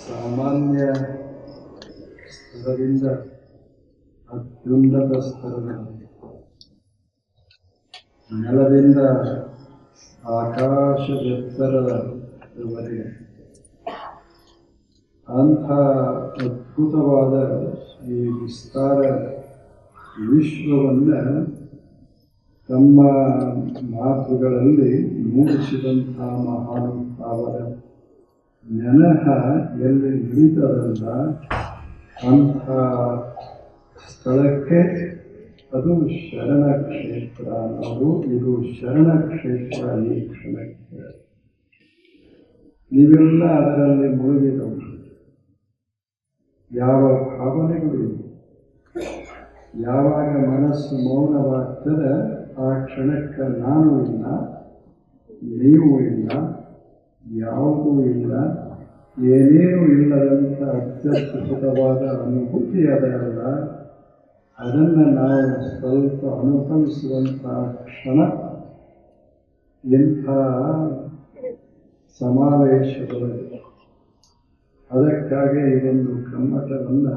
ಸಾಮಾನ್ಯ ಸ್ತರದಿಂದ ಅತ್ಯುನ್ನತ ಸ್ತರದ ನೆಲದಿಂದ ಆಕಾಶದೆತ್ತರದವರೆಗೆ ಅಂಥ ಅದ್ಭುತವಾದ ಈ ವಿಸ್ತಾರ ವಿಶ್ವವನ್ನು ತಮ್ಮ ಮಾತುಗಳಲ್ಲಿ ಮೂಡಿಸಿದಂಥ ಮಹಾನುಭಾವರ ನೆನಹ ಎಲ್ಲಿ ನಿಂತರಲ್ಲ ಅಂಥ ಸ್ಥಳಕ್ಕೆ ಅದು ಶರಣ ಕ್ಷೇತ್ರ ಅನ್ನೋದು. ಇದು ಶರಣ ಕ್ಷೇತ್ರ. ಈ ಕ್ಷಣಕ್ಕೆ ನೀವೆಲ್ಲ ಅದರಲ್ಲಿ ಮುಳುಗಿದವು. ಯಾವ ಭಾವನೆಗಳು ಯಾವಾಗ ಮನಸ್ಸು ಮೌನವಾಗ್ತದೆ ಆ ಕ್ಷಣಕ್ಕೆ ನಾನು ಇಲ್ಲ, ನೀವು ಇಲ್ಲ, ಯಾವುದೂ ಇಲ್ಲ, ಏನೇನೂ ಇಲ್ಲದಂಥ ಅತ್ಯದ್ಭುತವಾದ ಅನುಭೂತಿ ಅದರಲ್ಲ. ಅದನ್ನು ನಾವು ಸ್ವಲ್ಪ ಅನುಭವಿಸುವಂಥ ಕ್ಷಣ ಇಂಥ ಸಮಾವೇಶದೊಳಗೆ. ಅದಕ್ಕಾಗಿ ಇದೊಂದು ಕಮ್ಮಟವನ್ನು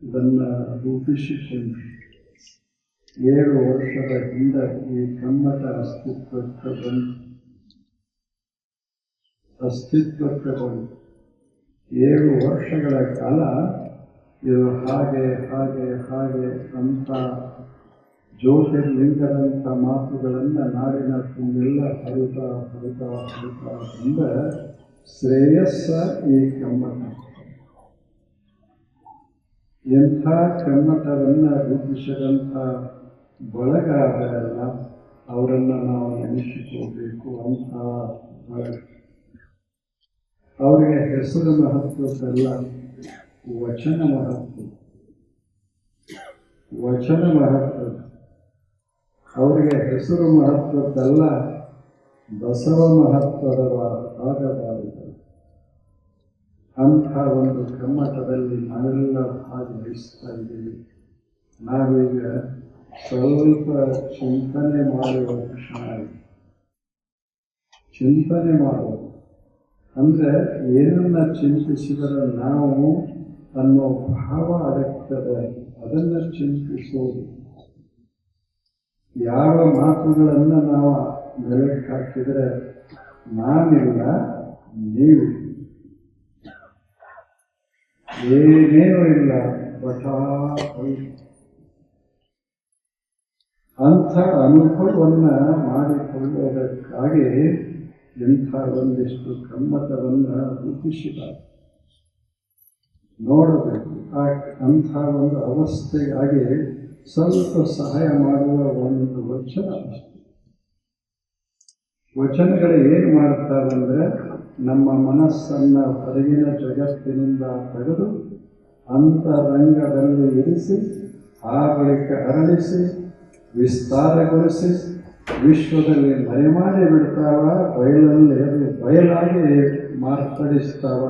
ಇದನ್ನು ರೂಪಿಸಿಕೊಂಡು 7 ವರ್ಷದ ಹಿಂದೆ ಈ ಕಮ್ಮಟ ಅಸ್ತಿತ್ವಕ್ಕೆ ಬಂತು. 7 ವರ್ಷಗಳ ಕಾಲ ಇದು ಹಾಗೆ ಹಾಗೆ ಹಾಗೆ ಅಂತ ಜ್ಯೋತಿರ್ಲಿಂಗದಂಥ ಮಾತುಗಳನ್ನು ನಾಡಿನ ತುಂಬೆಲ್ಲ ಹರಿತಾ ಹರಿತಾ ಹರಿತಾ ಬಂದ ಶ್ರೇಯಸ್ಸ ಈ ಕಮ್ಮಟ. ಎಂಥ ಕಮ್ಮಟವನ್ನು ರೂಪಿಸಿದಂಥ ಬಳಗ ಅದರಲ್ಲ, ಅವರನ್ನು ನಾವು ನೆನೆಸಿಕೋಬೇಕು. ಅಂಥ ಬಳಗ ಅವರಿಗೆ ಹೆಸರು ಮಹತ್ವದ್ದಲ್ಲ, ವಚನ ಮಹತ್ವ. ವಚನ ಮಹತ್ವ ಅವರಿಗೆ ಹೆಸರು ಮಹತ್ವದ್ದಲ್ಲ, ಬಸವ ಮಹತ್ವದ ಆಗಬಾರದು. ಅಂಥ ಒಂದು ಕಮ್ಮಟದಲ್ಲಿ ನಾವೆಲ್ಲ ಭಾಗವಹಿಸ್ತಾ ಇದ್ದೀವಿ. ನಾವೀಗ ಸ್ವಲ್ಪ ಚಿಂತನೆ ಮಾಡುವ ಕ್ಷಣ. ಚಿಂತನೆ ಮಾಡುವ ಅಂದರೆ ಏನನ್ನ ಚಿಂತಿಸಿದರೆ ನಾವು ಅನ್ನೋ ಭಾವ ಅಡಗ್ತದೆ, ಅದನ್ನು ಚಿಂತಿಸೋದು. ಯಾವ ಮಾತುಗಳನ್ನು ನಾವು ನೆಲಕ್ಕೆ ಹಾಕಿದರೆ ನಾನಿಲ್ಲ, ನೀವು ಏನೇನೂ ಇಲ್ಲ, ಅಂಥ ಅನುಭವವನ್ನು ಮಾಡಿಕೊಳ್ಳುವುದಕ್ಕಾಗಿ ಇಂಥ ಒಂದಿಷ್ಟು ಕಮ್ಮಟವನ್ನು ರೂಪಿಸಿದ್ದಾರೆ. ನೋಡಬೇಕು. ಅಂಥ ಒಂದು ಅವಸ್ಥೆಗಾಗಿ ಸ್ವಲ್ಪ ಸಹಾಯ ಮಾಡುವ ಒಂದು ವಚನ. ವಚನಗಳು ಏನು ಮಾಡ್ತಾವಂದ್ರೆ ನಮ್ಮ ಮನಸ್ಸನ್ನು ಹೊರಗಿನ ಜಗತ್ತಿನಿಂದ ತೆಗೆದು ಅಂತರಂಗದಲ್ಲಿ ಇರಿಸಿ ಆ ಬಳಿಕ ಅರಳಿಸಿ ವಿಸ್ತಾರಗೊಳಿಸಿ ವಿಶ್ವದಲ್ಲಿ ಮರೆಮಾಡಿ ಬಿಡ್ತಾವ. ಬಯಲಲ್ಲಿ ಅದು ಬಯಲಾಗಿ ಮಾರ್ಪಡಿಸ್ತಾವ.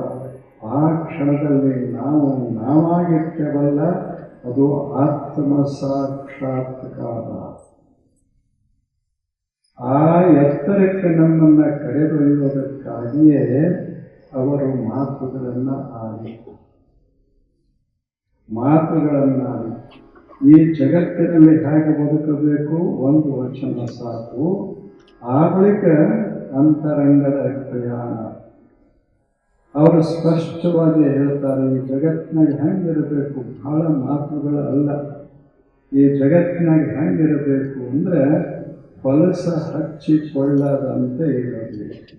ಆ ಕ್ಷಣದಲ್ಲಿ ನಾವು ನಾವಾಗಿರ್ತೇವಲ್ಲ, ಅದು ಆತ್ಮ ಸಾಕ್ಷಾತ್ಕಾರ. ಆ ಎತ್ತರಕ್ಕೆ ನಮ್ಮನ್ನು ಕರೆದೊಯ್ಯುವುದಕ್ಕಾಗಿಯೇ ಅವರು ಮಾತುಗಳನ್ನಾಡಿ. ಈ ಜಗತ್ತಿನಲ್ಲಿ ಹೇಗೆ ಬದುಕಬೇಕು ಒಂದು ವಚನ ಸಾಕು. ಆ ಬಳಿಕ ಅಂತರಂಗದ ಪ್ರಯಾಣ. ಅವರು ಸ್ಪಷ್ಟವಾಗಿ ಹೇಳ್ತಾರೆ, ಈ ಜಗತ್ತಿನಾಗ ಹೆಂಗಿರಬೇಕು. ಬಹಳ ಮಾತುಗಳು ಅಲ್ಲ. ಈ ಜಗತ್ತಿನಾಗ ಹೆಂಗಿರಬೇಕು ಅಂದರೆ ಹೊಲಸ ಹಚ್ಚಿಕೊಳ್ಳದಂತೆ ಇರಬೇಕು.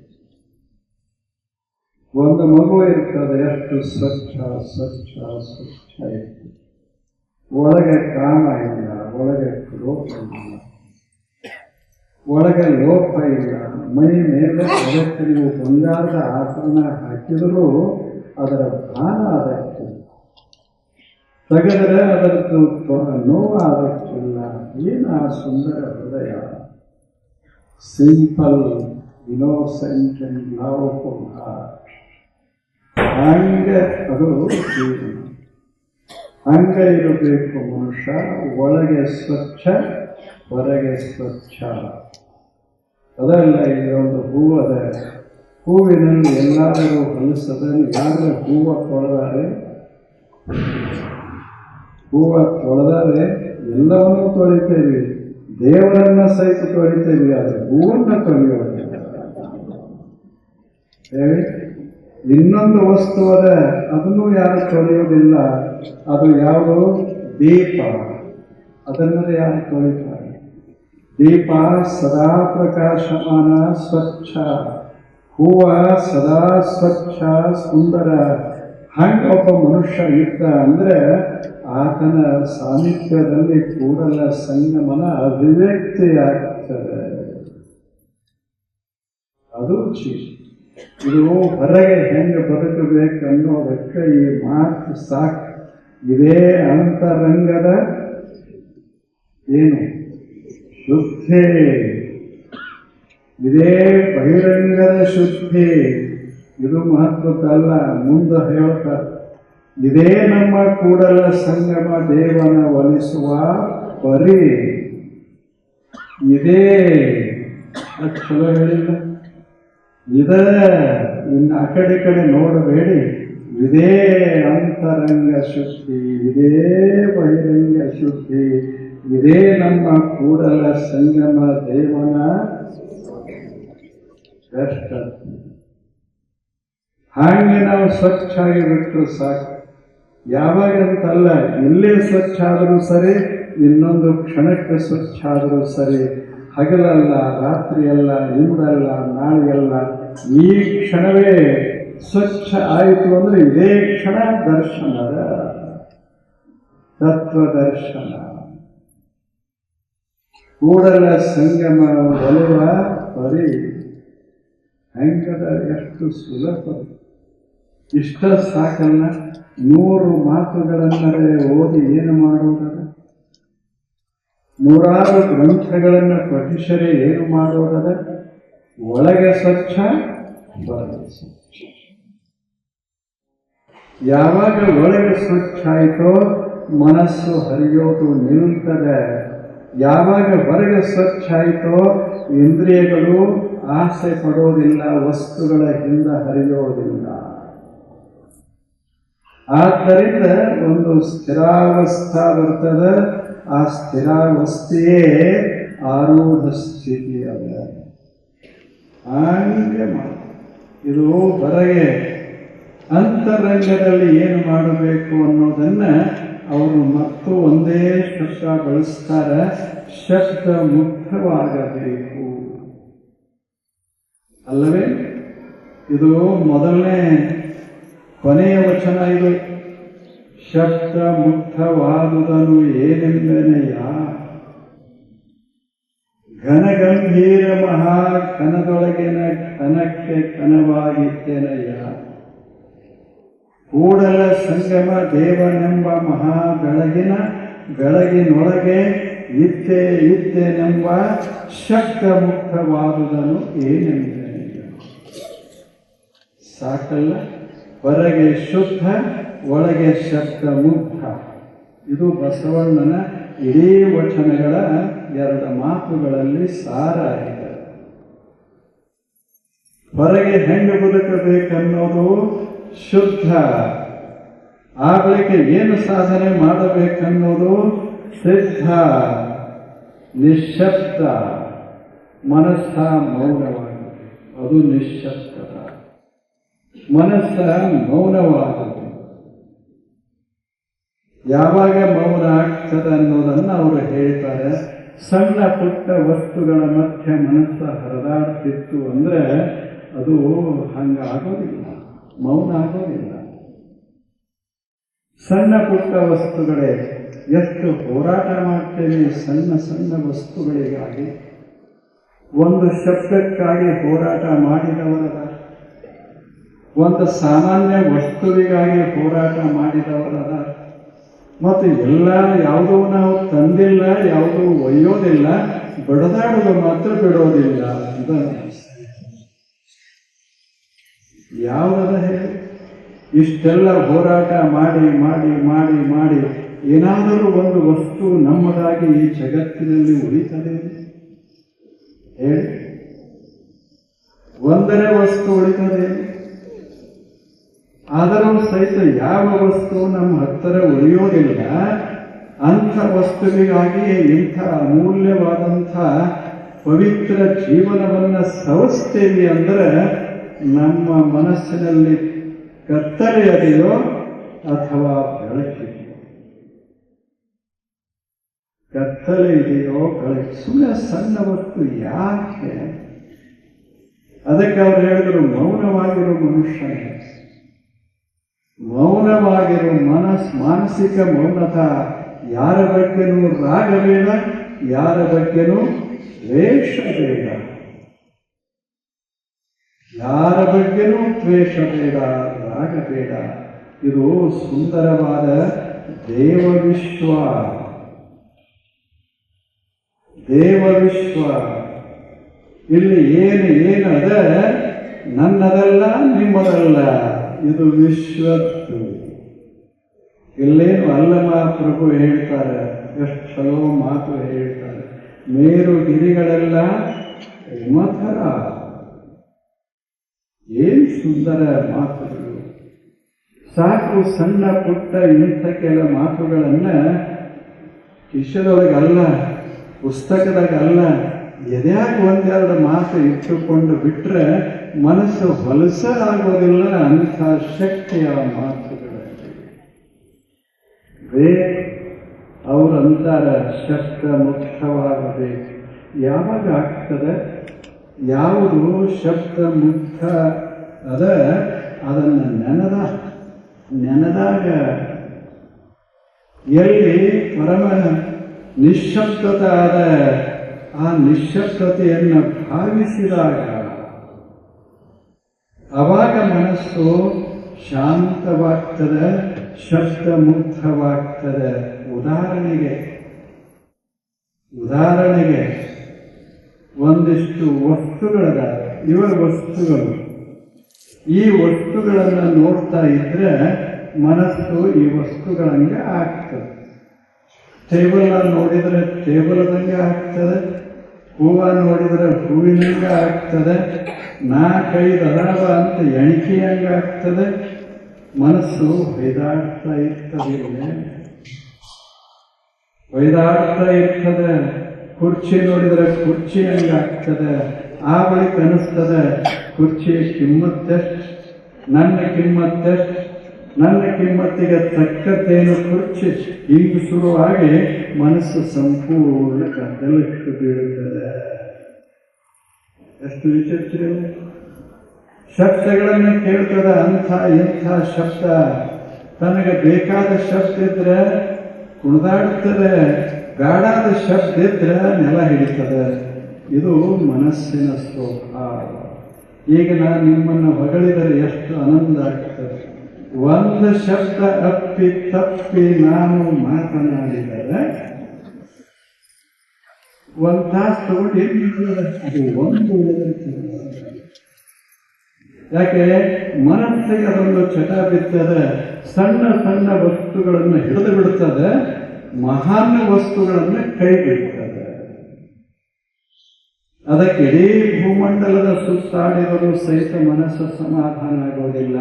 ಒಂದು ಮಗು ಇರ್ತದೆ, ಎಷ್ಟು ಸ್ವಚ್ಛ ಸ್ವಚ್ಛ ಸ್ವಚ್ಛ ಇರ್ತದೆ. ಒಳಗೆ ಕಾಮ ಇಲ್ಲ, ಒಳಗೆ ಲೋಪ ಇಲ್ಲ, ಒಳಗೆ ಲೋಪ ಇಲ್ಲ. ಮೈ ಮೇಲೆ ಅದಕ್ಕೆ ನೀವು ಬಂಗಾರದ ಆಭರಣ ಹಾಕಿದರೂ ಅದರ ಭಾನ ಅದಕ್ಕೆ ತೆಗೆದರೆ ಅದರದ್ದು ನೋವು ಅದಕ್ಕಿಲ್ಲ. ಏನು ಆ ಸುಂದರ ಹೃದಯ. Simple, innocent and loveful heart. ಹಂಗೆ ಅದು ಹಂಗೆ ಇರಬೇಕು ಮನುಷ್ಯ. ಒಳಗೆ ಸ್ವಚ್ಛ, ಹೊರಗೆ ಸ್ವಚ್ಛ. ಅದಲ್ಲ, ಇದೊಂದು ಹೂವದ ಹೂವಿನಲ್ಲಿ ಎಲ್ಲಾದರೂ ಹೊಲಸದನ್ನು ಯಾರು ಹೂವ ತೊಳೆದರೆ ಎಲ್ಲವನ್ನೂ ತೊಳಿತೇವೆ, ದೇವರನ್ನ ಸಹಿತ ತೊಳಿತೇವೆ, ಆದರೆ ಹೂವನ್ನು ತೊಳೆಯೋದಿಲ್ಲ. ಹೇಳಿ, ಇನ್ನೊಂದು ವಸ್ತು ಅದ, ಅದನ್ನು ಯಾರು ತೊಳೆಯೋದಿಲ್ಲ. ಅದು ಯಾವುದು? ದೀಪ. ಅದನ್ನು ಯಾರು ತೊಳಿತಾರೆ? ದೀಪ ಸದಾ ಪ್ರಕಾಶಮಾನ, ಸ್ವಚ್ಛ. ಹೂವ ಸದಾ ಸ್ವಚ್ಛ, ಸುಂದರ. ಹಂಗ ಒಬ್ಬ ಮನುಷ್ಯ ಇದ್ದ ಅಂದ್ರೆ ಆತನ ಸಾನ್ನಿಧ್ಯದಲ್ಲಿ ಕೂಡಲ ಸಂಗಮನ ಅಭಿವ್ಯಕ್ತಿಯಾಗ್ತದೆ. ಅದು ಇದು ಹೊರಗೆ ಹೆಂಗೆ ಬದುಕಬೇಕು ಅನ್ನೋದಕ್ಕೆ ಈ ಮಾತು ಸಾಕು. ಇದೇ ಅಂತರಂಗದ ಏನು ಶುದ್ಧಿ, ಇದೇ ಬಹಿರಂಗದ ಶುದ್ಧಿ. ಇದು ಮಹತ್ವದ್ದಲ್ಲ, ಮುಂದೆ ಹೇಳ್ತಾರೆ. ಇದೇ ನಮ್ಮ ಕೂಡಲ ಸಂಗಮ ದೇವನ ಒಲಿಸುವ ಪರಿ. ಇದೇ ಚಲೋ ಹೇಳಿಲ್ಲ. ಇನ್ನು ಆ ಕಡೆ ನೋಡಬೇಡಿ. ಇದೇ ಅಂತರಂಗ ಶುದ್ಧಿ, ಇದೇ ಬಹಿರಂಗ ಶುದ್ಧಿ, ಇದೇ ನಮ್ಮ ಕೂಡಲ ಸಂಗಮ ದೇವನ ಶ್ರೇಷ್ಠ. ಹಾಗೆ ನಾವು ಸ್ವಚ್ಛಾಗಿ ಬಿಟ್ಟರು ಸಾಕು. ಯಾವಾಗಂತಲ್ಲ, ಎಲ್ಲೇ ಸ್ವಚ್ಛ ಆದರೂ ಸರಿ, ಇನ್ನೊಂದು ಕ್ಷಣಕ್ಕೆ ಸ್ವಚ್ಛ ಆದರೂ ಸರಿ. ಹಗಲಲ್ಲ, ರಾತ್ರಿಯಲ್ಲ, ಇಂದಲ್ಲ, ನಾಳೆಯಲ್ಲ, ಈ ಕ್ಷಣವೇ ಸ್ವಚ್ಛ ಆಯಿತು ಅಂದರೆ ಇದೇ ಕ್ಷಣ ದರ್ಶನದ ತತ್ವದರ್ಶನ. ಕೂಡಲ ಸಂಗಮ ಒಲಿವ ಪರಿ. ಹೆಂಗದ, ಎಷ್ಟು ಸುಲಭ. ಇಷ್ಟ ಸಾಕಲ್ಲ. 100 ಮಾತುಗಳನ್ನರೇ ಓದಿ ಏನು ಮಾಡೋದದ? 100 ಗ್ರಂಥಗಳನ್ನು ಪಠಿಸರೆ ಏನು ಮಾಡೋದದ? ಒಳಗೆ ಸ್ವಚ್ಛ, ಹೊರಗೆ ಸ್ವಚ್ಛ. ಯಾವಾಗ ಒಳಗೆ ಸ್ವಚ್ಛ ಆಯಿತೋ ಮನಸ್ಸು ಹರಿಯೋದು ನಿಲ್ತದೆ. ಯಾವಾಗ ಹೊರಗೆ ಸ್ವಚ್ಛ ಆಯಿತೋ ಇಂದ್ರಿಯಗಳು ಆಸೆ ಪಡೋದಿಲ್ಲ, ವಸ್ತುಗಳ ಹಿಂದೆ ಹರಿಯೋದಿಲ್ಲ. ಆದ್ದರಿಂದ ಒಂದು ಸ್ಥಿರಾವಸ್ಥಾ ಬರ್ತದೆ. ಆ ಸ್ಥಿರಾವಸ್ಥೆಯೇ ಆರೂಢ ಸ್ಥಿತಿ ಅದ. ಹಾಗೆ ಇದು ಹೊರಗೆ ಅಂತರಂಗದಲ್ಲಿ ಏನು ಮಾಡಬೇಕು ಅನ್ನೋದನ್ನ ಅವರು ಮತ್ತು ಒಂದೇ ಶಬ್ದ ಬಳಸ್ತಾರೆ, ಶಬ್ದ ಮುಕ್ತವಾಗಬೇಕು. ಅಲ್ಲವೇ? ಇದು ಮೊದಲನೇ ಕೊನೆಯ ವಚನ. ಇದು ಶಬ್ದ ಮುಕ್ತವಾದುದನ್ನು ಏನೆಂದನೆಯ ಘನಗಂಭೀರ ಮಹಾ ಕನದೊಳಗಿನ ಕನಕ್ಕೆ ಕನವಾಗಿದ್ದೇನೆಯ. ಕೂಡಲ ಸಂಗಮ ದೇವನೆಂಬ ಮಹಾ ಗಳಗಿನೊಳಗೆ ಇದ್ದೇನೆಂಬ ಶಬ್ದ ಮುಕ್ತವಾದುದನ್ನು ಏನೆಂದನೆಯ. ಸಾಕಲ್ಲ? ಹೊರಗೆ ಶುದ್ಧ, ಒಳಗೆ ಶಬ್ದ ಮುಕ್ತ. ಇದು ಬಸವಣ್ಣನ ಇಡೀ ವಚನಗಳ 2 ಮಾತುಗಳಲ್ಲಿ ಸಾರ ಆಗಿದೆ. ಹೊರಗೆ ಹೆಂಗೆ ಬದುಕಬೇಕನ್ನೋದು ಶುದ್ಧ. ಆ ಬಳಿಕ ಏನು ಸಾಧನೆ ಮಾಡಬೇಕನ್ನೋದು ಸಿದ್ಧ, ನಿಶ್ಶಬ್ದ. ಮನಸ್ಸ ಮೌನವಾಗಿದೆ, ಅದು ನಿಶ್ಶಬ್ದ. ಮನಸ್ಸ ಮೌನವಾಗಿದೆ. ಯಾವಾಗ ಮೌನ ಆಗ್ತದೆ ಅನ್ನೋದನ್ನು ಅವರು ಹೇಳ್ತಾರೆ. ಸಣ್ಣ ಪುಟ್ಟ ವಸ್ತುಗಳ ಮಧ್ಯೆ ಮನಸ್ಸು ಹರಿದಾಡ್ತಿತ್ತು ಅಂದ್ರೆ ಅದು ಹಂಗಾಗೋದಿಲ್ಲ, ಮೌನ ಆಗೋದಿಲ್ಲ. ಸಣ್ಣ ಪುಟ್ಟ ವಸ್ತುಗಳೇ ಎಷ್ಟು ಹೋರಾಟ ಮಾಡ್ತೇವೆ. ಸಣ್ಣ ಸಣ್ಣ ವಸ್ತುಗಳಿಗಾಗಿ, ಒಂದು ಶಬ್ದಕ್ಕಾಗಿ ಹೋರಾಟ ಮಾಡಿದವರದ, ಒಂದು ಸಾಮಾನ್ಯ ವಸ್ತುವಿಗಾಗಿ ಹೋರಾಟ ಮಾಡಿದವರದ. ಮತ್ತು ಎಲ್ಲ ಯಾವುದೂ ನಾವು ತಂದಿಲ್ಲ, ಯಾವುದೂ ಒಯ್ಯೋದಿಲ್ಲ, ಬಡದಾಡೋದು ಮಾತ್ರ ಬಿಡೋದಿಲ್ಲ. ಯಾವುದದ ಹೇಳಿ? ಇಷ್ಟೆಲ್ಲ ಹೋರಾಟ ಮಾಡಿ ಮಾಡಿ ಮಾಡಿ ಮಾಡಿ ಏನಾದರೂ ಒಂದು ವಸ್ತು ನಮ್ಮದಾಗಿ ಈ ಜಗತ್ತಿನಲ್ಲಿ ಉಳಿತದೆ ಹೇಳಿ? ಒಂದನೇ ವಸ್ತು ಉಳಿತದೆ. ಆದರೂ ಸಹಿತ ಯಾವ ವಸ್ತು ನಮ್ಮ ಹತ್ತಿರ ಉಳಿಯೋದಿಲ್ಲ, ಅಂಥ ವಸ್ತುವಿಗಾಗಿಯೇ ಇಂಥ ಅಮೂಲ್ಯವಾದಂಥ ಪವಿತ್ರ ಜೀವನವನ್ನು ಸವಿಸ್ತೇವೆ ಅಂದರೆ ನಮ್ಮ ಮನಸ್ಸಿನಲ್ಲಿ ಕತ್ತಲೆ ಅದೆಯೋ ಅಥವಾ ಬೆಳಕಿದೆಯೋ, ಕತ್ತಲೆ ಇದೆಯೋ ಬೆಳಕು. ಸುಮ್ಮನೆ ಸಣ್ಣ ವಸ್ತು ಯಾಕೆ? ಅದಕ್ಕೆ ಅವ್ರು ಹೇಳಿದ್ರು ಮೌನವಾಗಿರೋ ಮನುಷ್ಯ, ಮೌನವಾಗಿರೋ ಮಾನಸಿಕ ಮೌನತ. ಯಾರ ಬಗ್ಗೆನೂ ರಾಗ ಬೇಡ, ಯಾರ ಬಗ್ಗೆನೂ ದ್ವೇಷ ಬೇಡ, ಯಾರ ಬಗ್ಗೆನೂ ದ್ವೇಷ ಬೇಡ, ರಾಗ ಬೇಡ. ಇದು ಸುಂದರವಾದ ದೇವವಿಶ್ವ. ದೇವವಿಶ್ವ ಇಲ್ಲಿ ಏನು ಅದ ನನ್ನದಲ್ಲ, ನಿಮ್ಮದಲ್ಲ, ಇದು ವಿಶ್ವದ್ದು. ಇಲ್ಲೇನು ಅಲ್ಲಮ ಪ್ರಭು ಹೇಳ್ತಾರೆ, ಎಷ್ಟು ಚಲೋ ಮಾತು ಹೇಳ್ತಾರೆ. ಮೇರು ಗಿರಿಗಳೆಲ್ಲ ಮಥರ. ಏನು ಸುಂದರ ಮಾತುಗಳು. ಸಾಕು ಸಣ್ಣ ಪುಟ್ಟ ಇಂಥ ಕೆಲ ಮಾತುಗಳನ್ನ ಕಿಶದೊಳಗಲ್ಲ, ಪುಸ್ತಕದಾಗಲ್ಲ, ಎದ್ಯಾಗ ಒಂದೆರಡು ಮಾತು ಇಟ್ಟುಕೊಂಡು ಬಿಟ್ರೆ ಮನಸ್ಸು ಹೊಲಸ ಆಗೋದಿಲ್ಲ. ಅಂಥ ಶಕ್ತಿಯ ಮಾತುಗಳಲ್ಲಿ ಅವರಂತಾರ ಶಬ್ದ ಮುಕ್ತವಾಗಬೇಕು. ಯಾವಾಗ ಆಗ್ತದೆ? ಯಾವುದು ಶಬ್ದ ಮುಕ್ತ ಅದ ಅದನ್ನು ನೆನೆದಾಗ ಎಲ್ಲಿ ಪರಮ ನಿಶ್ಶಬ್ದತೆ ಆದ ಆ ನಿಶ್ಶಬ್ದತೆಯನ್ನು ಭಾವಿಸಿದಾಗ ಅವಾಗ ಮನಸ್ಸು ಶಾಂತವಾಗ್ತದೆ, ಶಬ್ದ ಮುಕ್ತವಾಗ್ತದೆ. ಉದಾಹರಣೆಗೆ ಒಂದಿಷ್ಟು ವಸ್ತುಗಳದ, ಇವ ವಸ್ತುಗಳು. ಈ ವಸ್ತುಗಳನ್ನು ನೋಡ್ತಾ ಇದ್ರೆ ಮನಸ್ಸು ಈ ವಸ್ತುಗಳಂಗೆ ಆಗ್ತದೆ. ಟೇಬಲ್ ನೋಡಿದರೆ ಟೇಬಲ್ದಂಗೆ ಆಗ್ತದೆ, ಹೂವ ನೋಡಿದರೆ ಹೂವಿನಂಗೆ ಆಗ್ತದೆ, 4-5 ಅದಾವ ಅಂತ ಎಣಿಕೆಯಂಗೆ ಆಗ್ತದೆ. ಮನಸ್ಸು ಹೊಯ್ದಾಡ್ತಾ ಇರ್ತದೆ. ಕುರ್ಚಿ ನೋಡಿದರೆ ಕುರ್ಚಿ ಹಂಗಾಗ್ತದೆ. ಆ ಬಳಿಕ ಅನಿಸ್ತದೆ ಕುರ್ಚಿಯ ಕಿಮ್ಮತ್ತೆಷ್ಟು, ನನ್ನ ಕಿಮ್ಮತ್ತೆಷ್ಟು, ನನ್ನ ಕಿಮ್ಮತ್ತಿಗೆ ತಕ್ಕದ್ದೇನು ಕುರ್ಚಿ. ಹಿಂಗೆ ಶುರುವಾಗಿ ಮನಸ್ಸು ಸಂಪೂರ್ಣ ಗದ್ದಲಕ್ಕೆ ಬೀಳುತ್ತದೆ. ಎಷ್ಟು ವಿಚಿತ್ರ. ಶಬ್ದಗಳನ್ನು ಕೇಳ್ತದೆ, ಅಂಥ ಇಂಥ ಶಬ್ದ. ತನಗೆ ಬೇಕಾದ ಶಬ್ದ ಇದ್ರೆ ಕುಣಿದಾಡ್ತದೆ, ಬೇಡಾದ ಶಬ್ದ ಇದ್ರೆ ನೆಲ ಹಿಡಿತದೆ. ಇದು ಮನಸ್ಸಿನ ಸ್ವಭಾವ. ಈಗ ನಾನು ನಿಮ್ಮನ್ನು ಹೊಗಳಿದರೆ ಎಷ್ಟು ಆನಂದ ಆಗ್ತದೆ. ಒಂದು ಶಬ್ದ ಅಪ್ಪಿ ತಪ್ಪಿ ನಾನು ಮಾತನಾಡಿದರೆ 1 ತಾಸು ತಗೊಂಡು ಅದು ಒಂದು ಉಳಿದಿರ್ತದೆ. ಯಾಕೆ? ಮನಸ್ಸಿಗೆ ಅದೊಂದು ಚಟ ಬಿದ್ದದೆ. ಸಣ್ಣ ಸಣ್ಣ ವಸ್ತುಗಳನ್ನು ಹಿಡಿದು ಬಿಡ್ತದೆ, ಮಹಾನ್ ವಸ್ತುಗಳನ್ನು ಕೈ ಬಿಡ್ತದೆ. ಅದಕ್ಕೆ ಇಡೀ ಭೂಮಂಡಲದ ಸುತ್ತಾಡಿದರೂ ಸಹಿತ ಮನಸ್ಸು ಸಮಾಧಾನ ಆಗೋದಿಲ್ಲ.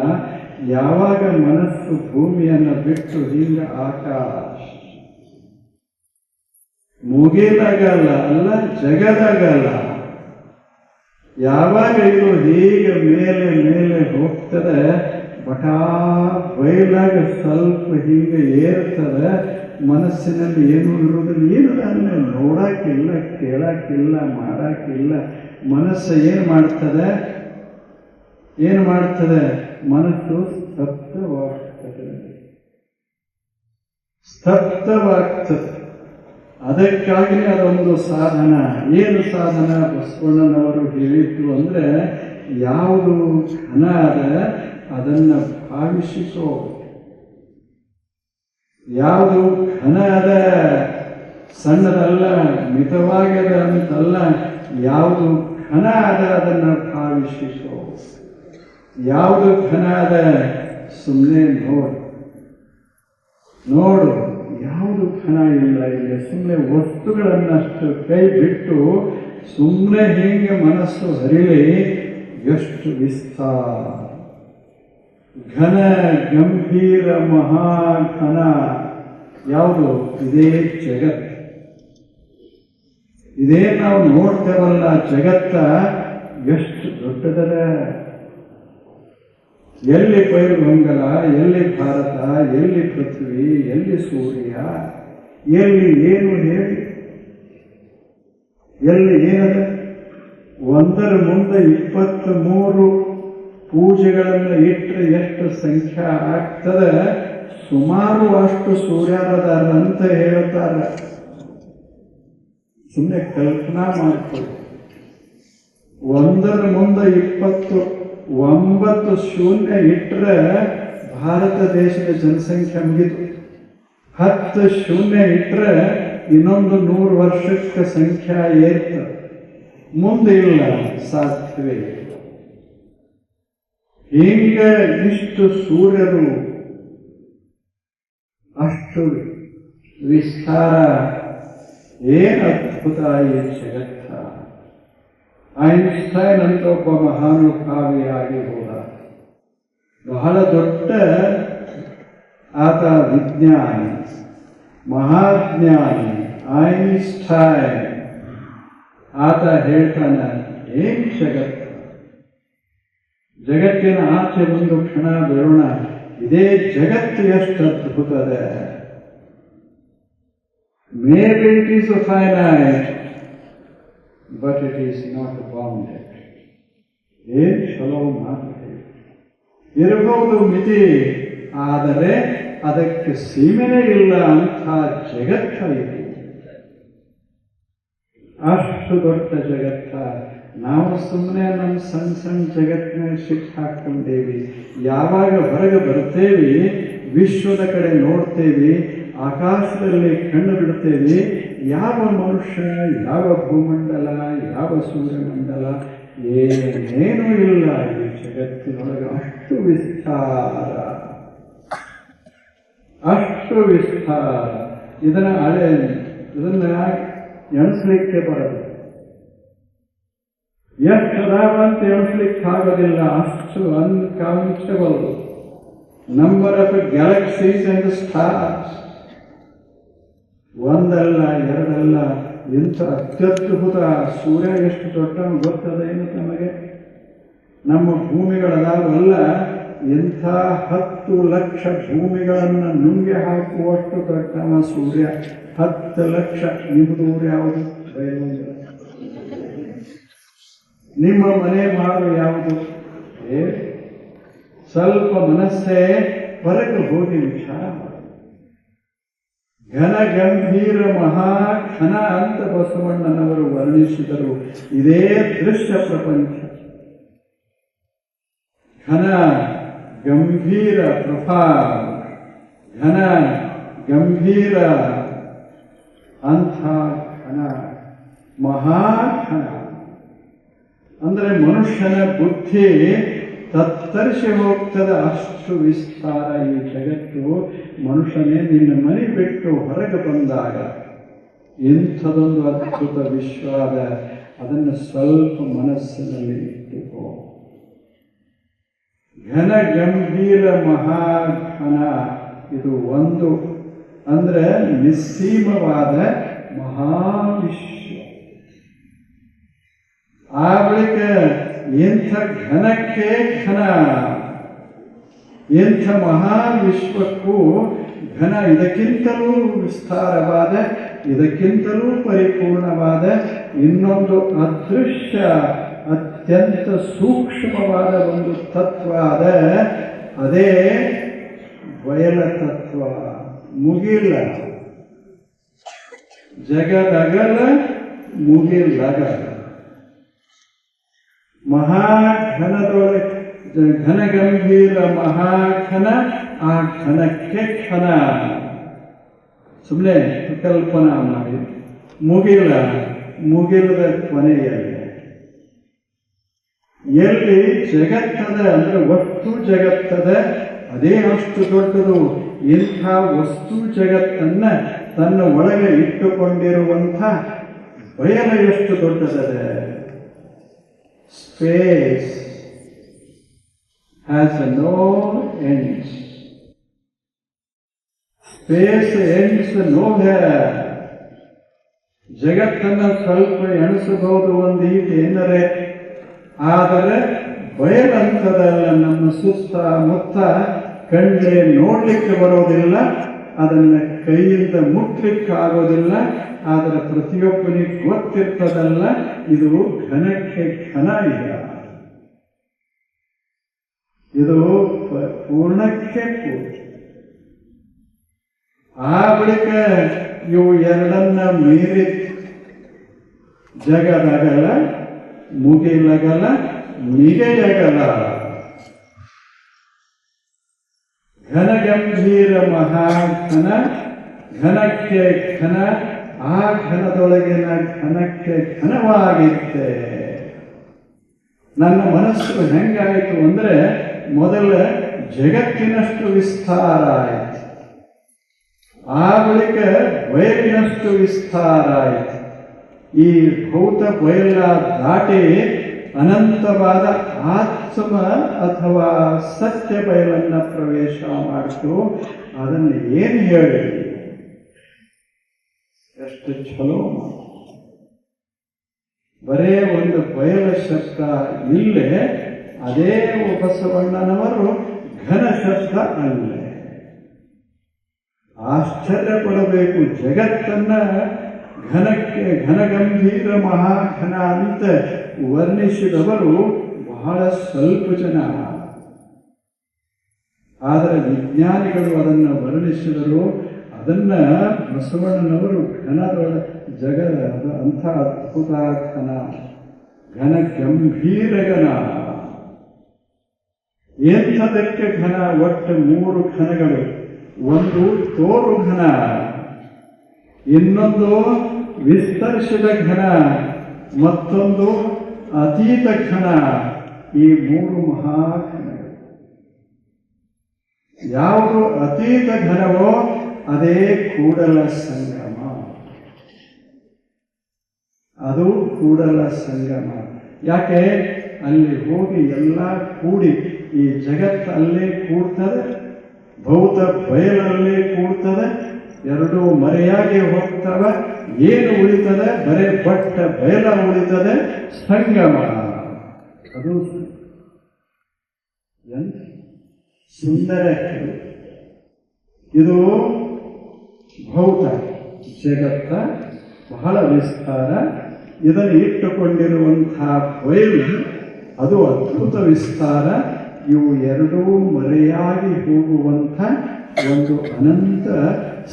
ಯಾವಾಗ ಮನಸ್ಸು ಭೂಮಿಯನ್ನು ಬಿಟ್ಟು ಹಿಂಗ ಆಕಾಶ ಮುಗಿದಾಗಲ್ಲ, ಅಲ್ಲ ಜಗದಾಗಲ್ಲ, ಯಾವಾಗ ಇದು ಹೀಗೆ ಮೇಲೆ ಮೇಲೆ ಹೋಗ್ತದೆ, ಬಟಾ ಬಯಲಾಗ ಸ್ವಲ್ಪ ಹೀಗೆ ಏರ್ತದೆ, ಮನಸ್ಸಿನಲ್ಲಿ ಏನೂ ಇರೋದಿಲ್ಲ. ಏನು ಅದನ್ನು ನೋಡಕ್ಕಿಲ್ಲ, ಕೇಳಕ್ಕಿಲ್ಲ, ಮಾಡಕ್ಕಿಲ್ಲ. ಮನಸ್ಸು ಏನು ಮಾಡ್ತದೆ? ಮನಸ್ಸು ಸ್ತಬ್ಧವಾಗ್ತದೆ. ಅದಕ್ಕಾಗಿ ಅದೊಂದು ಸಾಧನ. ಏನು ಸಾಧನ? ಬಸವಣ್ಣನವರು ಹೇಳಿದ್ದು ಅಂದರೆ, ಯಾವುದು ಘನ ಅದ ಅದನ್ನು ಭಾವಿಸಿಕೋ. ಯಾವುದು ಘನ ಅದ, ಸಣ್ಣದಲ್ಲ, ಮಿತವಾಗ್ಯದ ಅಂತಲ್ಲ, ಯಾವುದು ಘನ ಅದ ಅದನ್ನು ಭಾವಿಸಿಕೋ. ಯಾವುದು ಘನ ಅದ ಸುಮ್ಮನೆ ನೋಡು. ಯಾವುದು ಘನ ಇಲ್ಲ. ಸುಮ್ಮನೆ ವಸ್ತುಗಳನ್ನಷ್ಟು ಕೈ ಬಿಟ್ಟು ಸುಮ್ಮನೆ ಹೀಗೆ ಮನಸ್ಸು ಹರಿಲಿ. ಎಷ್ಟು ವಿಸ್ತಾರ. ಘನ ಗಂಭೀರ ಮಹಾಘನ ಯಾವುದು? ಇದೇ ಜಗತ್ತು. ಇದೇ ನಾವು ನೋಡ್ತೇವಲ್ಲ ಜಗತ್ತ ಎಷ್ಟು ದೊಡ್ಡದರ. ಎಲ್ಲಿ ಪೈರುಮಂಗಲ, ಎಲ್ಲಿ ಭಾರತ, ಎಲ್ಲಿ ಪೃಥ್ವಿ, ಎಲ್ಲಿ ಸೂರ್ಯ, ಎಲ್ಲಿ ಏನು ಹೇಳಿ, ಎಲ್ಲಿ ಏನದ? ಒಂದರ ಮುಂದೆ 23 ಪೂಜೆಗಳನ್ನು ಇಟ್ಟರೆ ಎಷ್ಟು ಸಂಖ್ಯೆ ಆಗ್ತದೆ? ಸುಮಾರು ಅಷ್ಟು ಸೂರ್ಯರದಾರ ಅಂತ ಹೇಳ್ತಾರೆ. ಸುಮ್ಮನೆ ಕಲ್ಪನಾ ಮಾಡ್ಕೊಳ್ಳಿ. ಒಂದರ ಮುಂದೆ 29 ಶೂನ್ಯ ಇಟ್ಟರೆ ಭಾರತ ದೇಶದ ಜನಸಂಖ್ಯೆ ಮುಗಿತು. 10 ಶೂನ್ಯ ಇಟ್ಟರೆ ಇನ್ನೊಂದು 100 ವರ್ಷಕ್ಕೆ ಸಂಖ್ಯೆ ಏರ್ತದೆ. ಮುಂದೆ ಇಲ್ಲ, ಸಾಧ್ಯವೇ ಇಲ್ಲ. ಹಿಂಗ ಇಷ್ಟು ಸೂರ್ಯರು, ಅಷ್ಟು ವಿಸ್ತಾರ, ಏನು ಅದ್ಭುತ ಈ ಜಗತ್ತ. ಐನ್ಸ್ಟೈನ್ ಅಂತ ಒಬ್ಬ ಮಹಾನುಭಾವಿಯಾಗಿ ಹೋದ. ಬಹಳ ದೊಡ್ಡ ಆತ ವಿಜ್ಞಾನಿ, ಮಹಾಜ್ಞಾನಿ ಐನ್ಸ್ಟೈನ್. ಆತ ಹೇಳ್ತಾನೆ, ಏನ್ ಜಗತ್ತು, ಜಗತ್ತಿನ ಆಚೆ ಒಂದು ಕ್ಷಣ ಬರೋಣ, ಇದೇ ಜಗತ್ತು ಎಷ್ಟು ಅದ್ಭುತದ. Maybe it is finite, but it is not bounded. ಏನ್ ಚಲೋ ಮಾತು ಇರಬಹುದು ಮಿತಿ, ಆದರೆ ಅದಕ್ಕೆ ಸೀಮೆನೇ ಇಲ್ಲ ಅಂತ ಜಗತ್ತ ಇದೆ. ಅಷ್ಟು ದೊಡ್ಡ ಜಗತ್ತ. ನಾವು ಸುಮ್ಮನೆ ನಮ್ಮ ಸಣ್ಣ ಸಣ್ಣ ಜಗತ್ತಿನ ಸಿಟ್ಟು ಹಾಕ್ಕೊಂಡೇವಿ. ಯಾವಾಗ ಹೊರಗೆ ಬರ್ತೇವಿ, ವಿಶ್ವದ ಕಡೆ ನೋಡ್ತೇವಿ, ಆಕಾಶದಲ್ಲಿ ಕಣ್ಣು ಬಿಡ್ತೇವೆ, ಯಾವ ಮನುಷ್ಯ, ಯಾವ ಭೂಮಂಡಲ, ಯಾವ ಸೂರ್ಯಮಂಡಲ, ಏನೇನೂ ಇಲ್ಲ ಈ ಜಗತ್ತಿನೊಳಗೆ. ಅಷ್ಟು ವಿಸ್ತಾರ, ಅಷ್ಟು ವಿಸ್ತಾರ. ಇದನ್ನ ಎಣಿಸ್ಲಿಕ್ಕೆ ಬರದು. ಎಷ್ಟು ಅದಾವಂತ ಎಣಿಸ್ಲಿಕ್ಕೆ ಆಗೋದಿಲ್ಲ. ಅಷ್ಟು uncountable number of galaxies and stars. ಒಂದಲ್ಲ, ಎರಡಲ್ಲ, ಇಂಥ ಅತ್ಯದ್ಭುತ. ಸೂರ್ಯ ಎಷ್ಟು ದೊಡ್ಡ ಗೊತ್ತದೇನು ನಮಗೆ? ನಮ್ಮ ಭೂಮಿಗಳದಾವಲ್ಲ, ಇಂಥ 10 ಲಕ್ಷ ಭೂಮಿಗಳನ್ನು ನುಂಗಿ ಹಾಕುವಷ್ಟು ದೊಡ್ಡವ ಸೂರ್ಯ. 10 ಲಕ್ಷ. ನಿಮ್ಮದು ಊರು ಯಾವುದು? ಬಯಲುಂಗಲ. ನಿಮ್ಮ ಮನೆ ಮಾರು ಯಾವುದು? ಸ್ವಲ್ಪ ಮನಸ್ಸೇ ಹೊರಗೆ ಹೋಗಿ ವಿಚಾರ ಮಾಡಿ. ಘನ ಗಂಭೀರ ಮಹಾಘನ ಅಂತ ಬಸವಣ್ಣನವರು ವರ್ಣಿಸಿದರು. ಇದೇ ದೃಶ್ಯ ಪ್ರಪಂಚ. ಘನ ಗಂಭೀರ ಪ್ರಭಾವ, ಘನ ಗಂಭೀರ ಅಂಥ ಘನ ಮಹಾಘನ. ಅಂದರೆ ಮನುಷ್ಯನ ಬುದ್ಧಿ ತತ್ತರಿಸಿ ಹೋಗ್ತದೆ. ಅಷ್ಟು ವಿಸ್ತಾರ ಈ ಜಗತ್ತು. ಮನುಷ್ಯನೇ ನಿನ್ನ ಮನೆ ಬಿಟ್ಟು ಹೊರಗೆ ಬಂದಾಗ ಇಂಥದೊಂದು ಅದ್ಭುತ ವಿಶ್ವಾದ. ಅದನ್ನು ಸ್ವಲ್ಪ ಮನಸ್ಸಿನಲ್ಲಿ ಇಟ್ಟುಕೋ. ಘನ ಗಂಭೀರ ಮಹಾಘನ. ಇದು ಒಂದು ಅಂದ್ರೆ ನಿಸ್ಸೀಮವಾದ ಮಹಾವಿಶ್ವ. ಆ ಬಳಿಕ ಇಂಥ ಘನಕ್ಕೆ ಘನ, ಇಂಥ ಮಹಾವಿಶ್ವಕ್ಕೂ ಘನ. ಇದಕ್ಕಿಂತಲೂ ವಿಸ್ತಾರವಾದ, ಇದಕ್ಕಿಂತಲೂ ಪರಿಪೂರ್ಣವಾದ ಇನ್ನೊಂದು ಅದೃಶ್ಯ, ಅತ್ಯಂತ ಸೂಕ್ಷ್ಮವಾದ ಒಂದು ತತ್ವ ಅದ. ಅದೇ ಬಯಲ ತತ್ವ. ಮುಗಿಲ, ಜಗದಗಲ ಮುಗಿಲಗಲ. ಮಹಾಘನದೊಳಗೆ ಘನ ಗಂಭೀರ ಮಹಾಘನ. ಆ ಘನಕ್ಕೆ ಘನ. ಸುಮ್ಮನೆ ಕಲ್ಪನಾ ಮಾಡಿ. ಮುಗಿಲ, ಮುಗಿಲದ ಕೊನೆಯಲ್ಲಿ ಎಲ್ಲಿ ಜಗತ್ತದ ಅಂದ್ರೆ ವಸ್ತು ಜಗತ್ತದ, ಅದೇ ಅಷ್ಟು ದೊಡ್ಡದು. ಇಂಥ ವಸ್ತು ಜಗತ್ತನ್ನ ತನ್ನ ಒಳಗೆ ಇಟ್ಟುಕೊಂಡಿರುವಂಥ ಬಯಲ ಎಷ್ಟು ದೊಡ್ಡದದ. Space has no ends. Space ends nowhere. ಜಗತ್ತನ್ನು ಸ್ವಲ್ಪ ಎಣಿಸಬಹುದು ಒಂದು ಈಟ್ ಏನರೆ, ಆದರೆ ಬಯಲಂತದಲ್ಲ ನಮ್ಮ ಸುತ್ತ ಮುತ್ತ ಕಣ್ಣೆ ನೋಡ್ಲಿಕ್ಕೆ ಬರೋದಿಲ್ಲ, ಅದನ್ನು ಕೈಯಿಂದ ಮುಟ್ಲಿಕ್ಕಾಗೋದಿಲ್ಲ. ಆದರೆ ಪ್ರತಿಯೊಬ್ಬನಿಗೆ ಗೊತ್ತಿರ್ತದಲ್ಲ, ಇದು ಘನಕ್ಕೆ ಘನ ಇಲ್ಲ, ಇದು ಪೂರ್ಣಕ್ಕೆ ಪೂರ್ಣ. ಆ ಬಳಿಕ ಇವು ಎರಡನ್ನ ಮೀರಿ ಜಗದಗಲ ಮುಗಿಲಗಲ ನಿಗೆಯಗಲ. ಘನಗಂಭೀರ ಮಹಾಘನ, ಘನಕ್ಕೆ ಘನ, ಆ ಘನದೊಳಗಿನ ಘನಕ್ಕೆ ಘನವಾಗಿತ್ತೆ. ನನ್ನ ಮನಸ್ಸು ಹೆಂಗಾಯಿತು ಅಂದರೆ, ಮೊದಲ ಜಗತ್ತಿನಷ್ಟು ವಿಸ್ತಾರ ಆಯಿತು, ಆ ಬಳಿಕ ಬಯಲಿನಷ್ಟು ವಿಸ್ತಾರ ಆಯಿತು. ಈ ಭೌತ ಬಯಲ ದಾಟಿ ಅನಂತವಾದ ಆತ್ಮ ಅಥವಾ ಸತ್ಯ ಬಯಲನ್ನು ಪ್ರವೇಶ ಮಾಡಿತು. ಅದನ್ನು ಏನು ಹೇಳಿ, ಎಷ್ಟು ಚಲೋ. ಬರೇ ಒಂದು ಬಯಲ ಶಬ್ದ ಇಲ್ಲೇ, ಅದೇ ಬಸವಣ್ಣನವರು ಘನ ಶಬ್ದ ಅಲ್ಲೇ. ಆಶ್ಚರ್ಯ ಪಡಬೇಕು. ಜಗತ್ತನ್ನ ಘನಕ್ಕೆ ಘನಗಂಭೀರ ಮಹಾಘನ ಅಂತ ವರ್ಣಿಸಿದವರು ಬಹಳ ಸ್ವಲ್ಪ ಜನ. ಆದರೆ ವಿಜ್ಞಾನಿಗಳು ಅದನ್ನು ವರ್ಣಿಸಿದರು. ಅದನ್ನ ಬಸವಣ್ಣನವರು ಘನದೊಳ ಜಗದ ಅಂಥ ಅದ್ಭುತ ಘನ, ಘನ ಗಂಭೀರ ಘನ. ಎಂಥದಕ್ಕೆ ಘನ? ಒಟ್ಟು 3 ಘನಗಳು. ಒಂದು ತೋರು ಘನ, ಇನ್ನೊಂದು ವಿಸ್ತರಿಸಿದ ಘನ, ಮತ್ತೊಂದು ಅತೀತ ಘನ. ಈ 3 ಮಹಾಘನಗಳು. ಯಾವುದು ಅತೀತ ಘನವೋ ಅದೇ ಕೂಡಲ ಸಂಗಮ. ಅದು ಕೂಡಲ ಸಂಗಮ. ಯಾಕೆ? ಅಲ್ಲಿ ಹೋಗಿ ಎಲ್ಲ ಕೂಡಿ, ಈ ಜಗತ್ತು ಅಲ್ಲೇ ಕೂಡ್ತದೆ, ಭೌತ ಬಯಲಲ್ಲಿ ಕೂಡ್ತದೆ, ಎರಡೂ ಮರೆಯಾಗಿ ಹೋಗ್ತವೆ. ಏನು ಉಳಿತದೆ? ಬರೇ ಬಟ್ಟ ಬಯಲ ಉಳಿತದೆ, ಸಂಗಮ. ಅದು ಎಂತ ಸುಂದರ. ಇದು ಭೌತ ಜಗತ್ತ ಬಹಳ ವಿಸ್ತಾರ. ಇದನ್ನು ಇಟ್ಟುಕೊಂಡಿರುವಂತಹ ಬಯಲು ಅದು ಅದ್ಭುತ ವಿಸ್ತಾರ. ಇವು ಎರಡೂ ಮರೆಯಾಗಿ ಹೋಗುವಂಥ ಒಂದು ಅನಂತ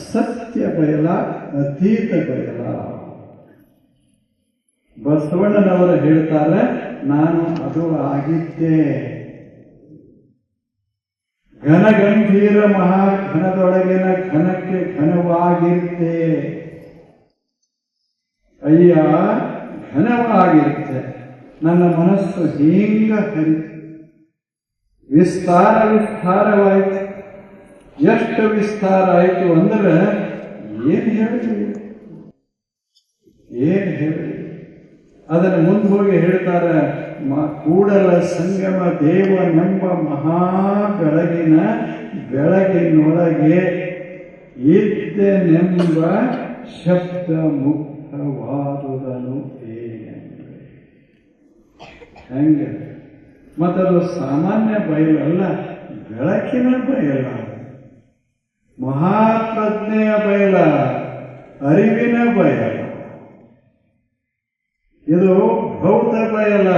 ಸತ್ಯ ಬಯಲ, ಅತೀತ ಬಯಲ. ಬಸವಣ್ಣನವರು ಹೇಳ್ತಾರೆ, ನಾನು ಅದು ಆಗಿದ್ದೆ. ಘನಗಂಭೀರ ಮಹಾಘನದೊಳಗಿನ ಘನಕ್ಕೆ ಘನವಾಗಿರ್ತೆ. ಅಯ್ಯ, ಘನವಾಗಿರುತ್ತೆ. ನನ್ನ ಮನಸ್ಸು ಹಿಂಗ ಹರಿತು, ವಿಸ್ತಾರವಾಯಿತು. ಎಷ್ಟು ವಿಸ್ತಾರ ಆಯಿತು ಅಂದ್ರೆ ಏನು ಹೇಳಿ ಅದನ್ನು ಮುಂದೆ ಹೋಗಿ ಹೇಳ್ತಾರೆ. ಕೂಡಲ ಸಂಗಮ ದೇವನೆಂಬ ಮಹಾ ಬೆಳಗಿನ ಬೆಳಗಿನೊಳಗೆ ಇದ್ದೆನೆಂಬ ಶಬ್ದ ಮುಕ್ತವಾದುದನು ಏನೆಂದರೆ. ಹೆಂಗೆ? ಮತ್ತದು ಸಾಮಾನ್ಯ ಬಯಲಲ್ಲ, ಬೆಳಕಿನ ಬಯಲ, ಮಹಾಪ್ರಜ್ಞೆಯ ಬಯಲ, ಅರಿವಿನ ಬಯಲ. ಇದು ಭೌತ ಬಯಲ,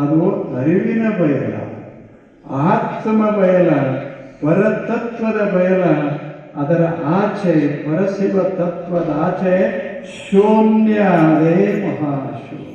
ಅದು ಅರಿವಿನ ಬಯಲ, ಆತ್ಮ ಬಯಲ, ಪರತತ್ವದ ಬಯಲ. ಅದರ ಆಚೆ, ಪರಶಿವ ತತ್ವದ ಆಚೆ ಶೂನ್ಯ, ಅದೇ ಮಹಾಶೂನ್ಯ.